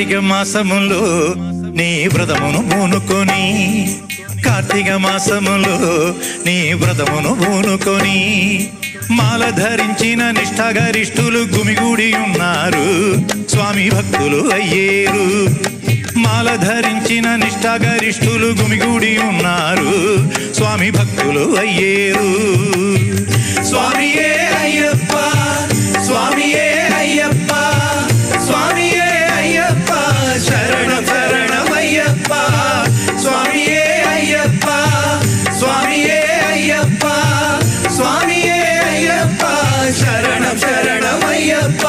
కార్తీక మాసములో నీ వ్రతమును పూనుకొని, కార్తీక మాసములో నీ వ్రతమును పూనుకొని, మాల ధరించిన నిష్ఠాగరిష్ఠులు గుమిగూడి ఉన్నారు, స్వామి భక్తులు అయ్యేరు. మాల ధరించిన నిష్ఠాగరిష్ఠులు గుమిగూడి ఉన్నారు, స్వామి భక్తులు అయ్యేరు. స్వామియే అయ్యప్ప, స్వామియే అయ్యప్ప, స్వామియే అయ్యప్ప, శరణం శరణమయ్యప్ప. స్వామియే అయ్యప్ప, స్వామియే అయ్యప్ప, స్వామియే అయ్యప్ప, శరణం శరణమయ్యప్ప.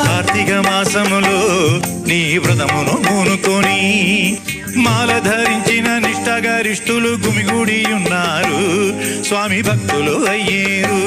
కార్తీక మాసములో నీ వ్రతమును పూనుకొని, మాల ధరించిన నిష్ఠాగరిష్ఠులు గుమిగూడి ఉన్నారు, స్వామి భక్తులు అయ్యేరు.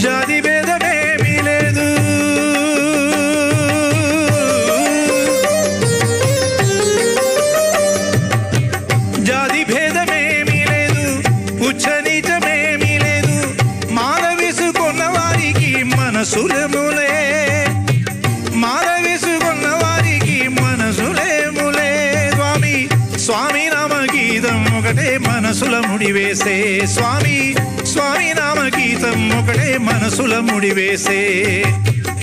జాతి భేదమేమీ లేదు, జాతి భేదమేమీ లేదు, ఉచ్చ నీచమేమీ లేదు, మాల వేసుకున్న వారికి మనసులేములే, మాల వేసుకున్న వారికి మనసులేములే. స్వామి స్వామి నామ గీతం ఒకటే మనసుల ముడివేసే, స్వామి స్వామి నామ గీతం ఒకటే మనసుల ముడివేసే.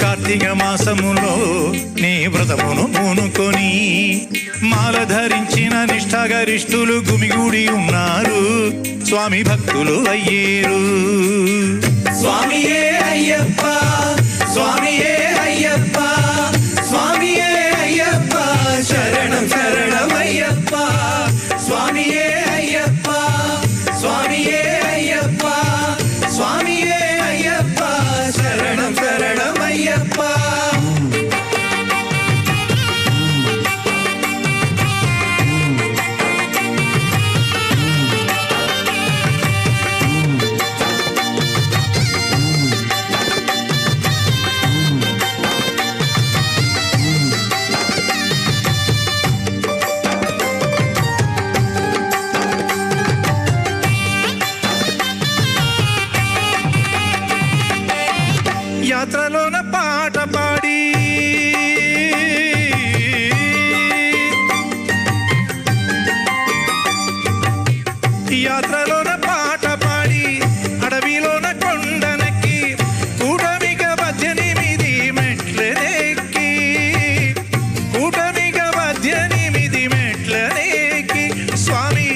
కార్తీక మాసములో నీ వ్రతమును పూనుకొని, మాల ధరించిన నిష్ఠాగరిష్ఠులు గుమిగూడి ఉన్నారు, స్వామి భక్తులు అయ్యేరు. స్వామియే అయ్యప్ప, స్వామియే అయ్యప్ప, స్వామియే అయ్యప్ప, శరణం శరణమయ్యప్ప. స్వామియే అయ్యప్ప, స్వామియే అయ్యప్ప, స్వామియే అయ్యప్ప, శరణం శరణమయ్యప్ప. యాత్రలోన పాట పాడి, యాత్రలోన పాట పాడి, అడవిలోన కొండనెక్కి, కూటమిక 18 మెట్లనెక్కి, కూటమిక 18 మెట్లనెక్కి, స్వామి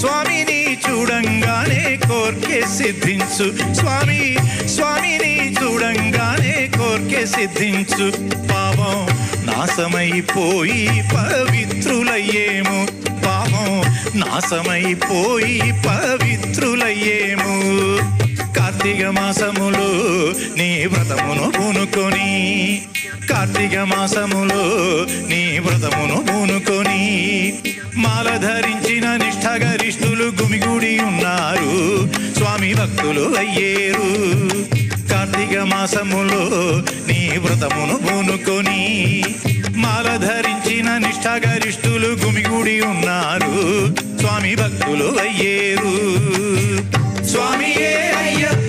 స్వామిని చూడంగానే కోర్కె సిద్ధించు, స్వామి స్వామిని చూడంగానే కోర్కె సిద్ధించు. పాపం నాశమైపోయి పవిత్రులయ్యేము, పాపం నాశమైపోయి పవిత్రులయ్యేము. కార్తీక మాసములో నీ వ్రతమును పూనుకొని, కార్తీక మాసములో నీ వ్రతమును పూనుకొని, మాల ధరించిన నిష్ఠాగరిష్ఠులు గుమిగూడి ఉన్నారు, స్వామి భక్తులు అయ్యేరు. కార్తీక మాసములో నీ వ్రతమును పూనుకొని, మాల ధరించిన నిష్ఠాగరిష్ఠులు గుమిగూడి ఉన్నారు, స్వామి భక్తులు అయ్యేరు. స్వామియే అయ్యప్ప,